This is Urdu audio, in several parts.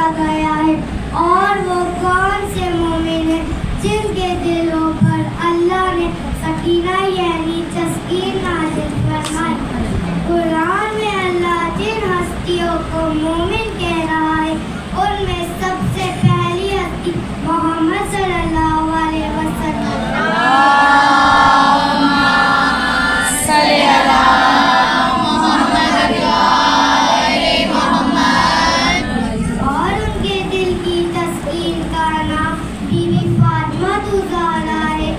کیا گیا ہے، اور وہ کون سے مومن ہیں جن کے دلوں پر اللہ نے سکینہ یعنی تسکین نازل فرمائی۔ قرآن میں اللہ جن ہستیوں کو مومن کہہ رہا ہے ان میں سب سے پہلی ہستی محمد صلی اللہ علیہ وسلم۔ اور ان کے دل کی تسکین کا نام بی بی فاطمہ زہرا ہے۔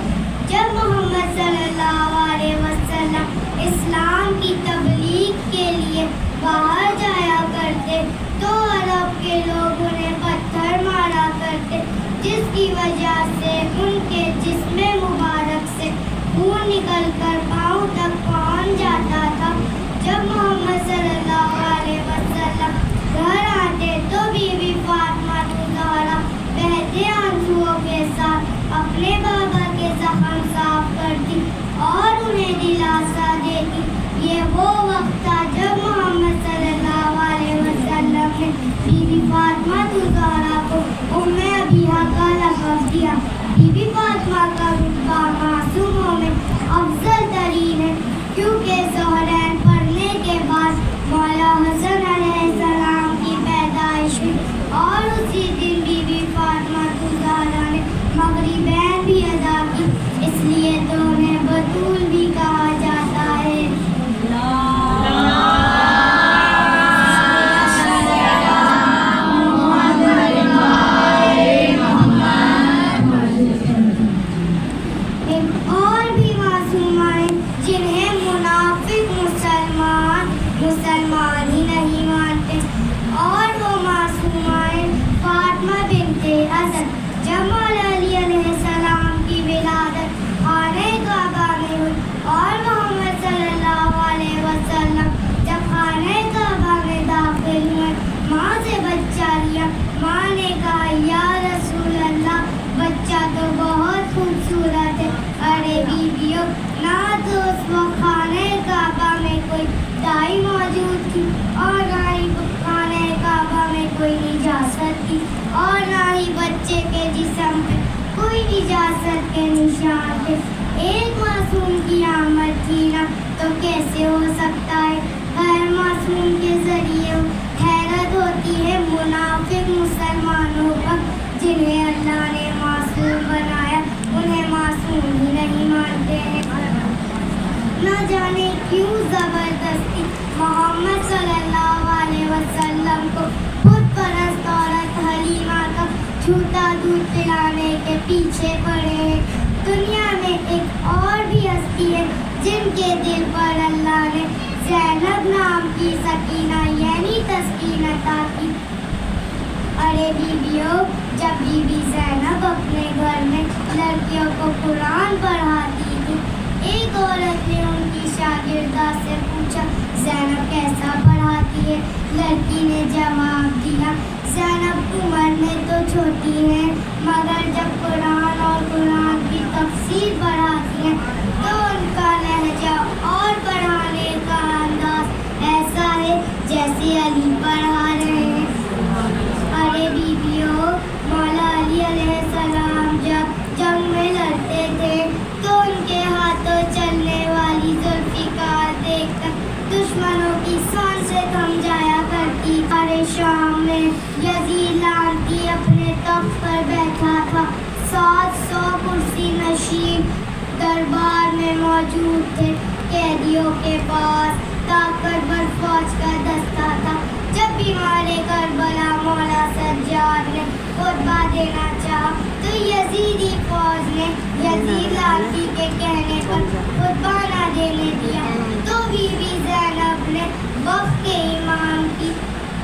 جب محمد صلی اللہ علیہ وسلم اسلام کی تبلیغ کے لیے باہر جایا کرتے تو عرب کے لوگ انہیں پتھر مارا کرتے، جس کی وجہ سے ان کے جسم مبارک سے خون نکل کر پاؤں تک پہنچ جاتا تھا۔ جب محمد صلی اللہ علیہ وسلم گھر آتے تو بی بی فاطمہ زہرا بہتے آنسوؤں کے ساتھ اپنے بابا کے زخم صاف کرتی اور انہیں دلاسا دیتی۔ یہ وہ وقت تھا جب محمد صلی اللہ علیہ وسلم نے بی بی فاطمہ زہرا کو ام ابیہا کا لقب دیا۔ بی بی فاطمہ کا رتبہ معصوموں میں افضل ترین ہے، کیونکہ زہرین پڑھنے کے بعد مولا حسن علیہ السلام کی پیدائش ہوئی، اور اسی دن بی بی فاطمہ زہرا نے مغربین بھی ادا کی، اس لیے تو انہیں بطول بھی کہا جاتا ہے۔ اور بھی معصومہ ہیں جنہیں منافق مسلمان ہی نہیں مانتے، اور وہ معصومہ ہیں فاطمہ بنت اسد۔ جب مولا علی علیہ السلام کی ولادت خانہ کعبہ میں ہوئی اور محمد صلی اللہ علیہ وسلم جب خانہ کعبہ میں داخل ہوئے، ماں سے بچہ لیا، ماں نے کہا یا رسول اللہ بچہ تو بہت خوبصورت ہے۔ ارے بیویوں، نہ تو اس وقت خانہ کعبہ میں کوئی دائی موجود تھی، اور نہ ہی خانہ کعبہ میں کوئی نجاست تھی، اور نہ ہی بچے کے جسم پہ کوئی نجاست کے نشان تھے۔ ایک معصوم کی آمد تھی نا، تو کیسے ہو سکتا ہے غیر معصوم کے ذریعے ہو؟ حیرت ہوتی ہے منافق مسلمانوں پر جنہیں اللہ نے معصوم بنایا، انہیں معصوم ہی نہیں مانتے ہیں۔ نہ جانے کیوں زبردستی محمد صلی اللہ علیہ وسلم کو خود پرست عورت حلیمہ کا جھوٹا دودھ پلانے کے پیچھے پڑے ہیں۔ دنیا میں ایک اور بھی ہستی ہے جن کے دل پر اللہ نے زینب نام کی سکینہ یعنی تسکین عطا کی۔ ارے بیویوں، جب بی بی زینب اپنے گھر میں لڑکیوں کو قرآن پڑھاتی تھی، ایک عورت نے ان کی شاگردہ سے پوچھا زینب کیسا پڑھاتی ہے؟ لڑکی نے جواب دیا زینب عمر میں تو چھوٹی ہے، مگر جب قرآن اور قرآن کی تفسیر پڑھاتی ہے تو ان کا لہجہ اور پڑھانے کا انداز ایسا ہے جیسے علی پڑھا رہے ہیں۔ ارے بیویوں، مولا علی علیہ السلام جب جنگ میں لڑتے تھے تو ان کے ہاتھوں چلنے والی ذوالفقار دیکھ کر دشمنوں کی سانسیں تھم جایا کرتی۔ ارے شام میں یزید لعنتی اپنے تخت پر بیٹھا تھا، 700 کرسی نشین دربار میں موجود تھے، قیدیوں کے پاس طاقتور فوج کا دستہ تھا۔ جب بیمار کربلا مولا سجاد نے خطبہ دینا چاہا تو یزیدی فوج نے یزید لعنتی کے کہنے پر خطبہ نہ دینے دیا، تو بی بی زینب نے وقت کے امام کی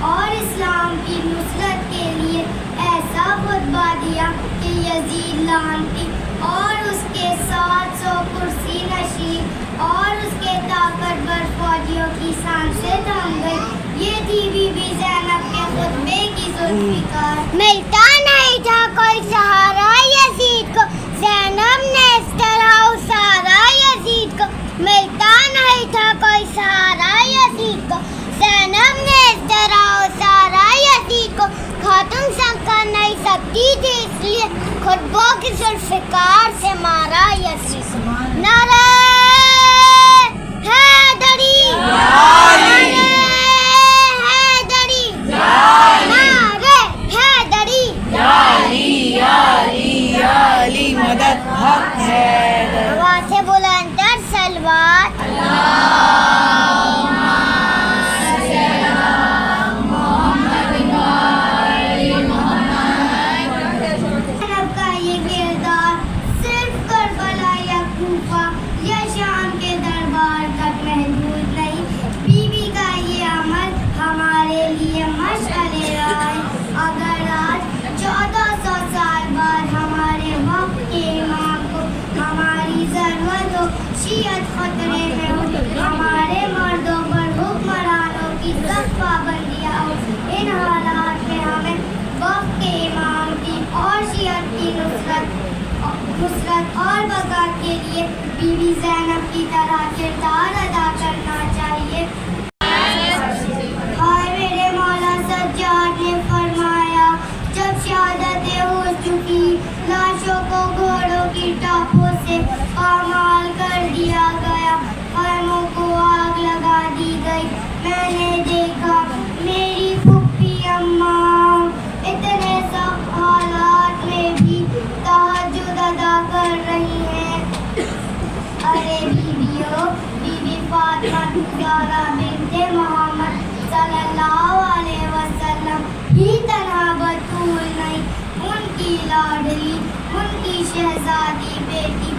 اور اسلام کی نصرت کے لیے ایسا خطبہ دیا کہ یزید لعنتی اور اس کے 700 کرسی نشین اور اس کے طاقتور فوجیوں کی سانسیں تھم گئی۔ یہ تھی بی بی زینب کے خطبے کی ذوالفقار۔ ملتا نہیں تھا کوئی سہارا یزید کو، زینب نے اس طرح اسارا یزید کو۔ ملتا نہیں تھا کوئی سہارا یزید کو، زینب نے اس طرح اسارا یزید کو۔ کو خاتون سنگ نہیں سکتی تھی، اس لیے خطبوں کی ذوالفقار سے مارا یزید۔ نعرہ حیدری، نعرہ حیدری، نعرہ حیدری، علی مدد حق ہے۔ آواز سے بلند تر صلوات۔ زینب کا یہ کردار صرف کربلا یا کوفہ یا شام کے دربار تک محدود نہیں، بیوی کا یہ عمل ہمارے لیے مشعل راہ ہے۔ اگر آج 1400 سال بعد ہمارے وقت کے امام کو ہماری ضرورت ہو، شیعت خطرے میں ہو، ہمارے مردوں پر حکمرانوں کی سخت پابندیاں ہو، ان حالات میں ہمیں وقت کے امام کی اور شیعت کی نصرت اور بقا کے لیے بی بی زینب کی طرح کردار ادا کرنا چاہیے۔ ہائے میرے مولا سجاد نے فرمایا، جب شہادتیں ہو چکی، لاشوں کو گھوڑوں کی ٹاپوں سے پامال کر دیا گیا، خیموں کو آگ لگا دی گئی، میں نے دیکھا میری پھپھی اماں اتنے سخت حالات میں بھی تہجد ادا کر رہی ہیں۔ ارے بیویوں، بی بی فاطمہ زہرا بنت محمد صلی اللہ علیہ وسلم ہی طرح بطول نہیں، ان کی لاڈلی، ان کی شہزادی بیٹی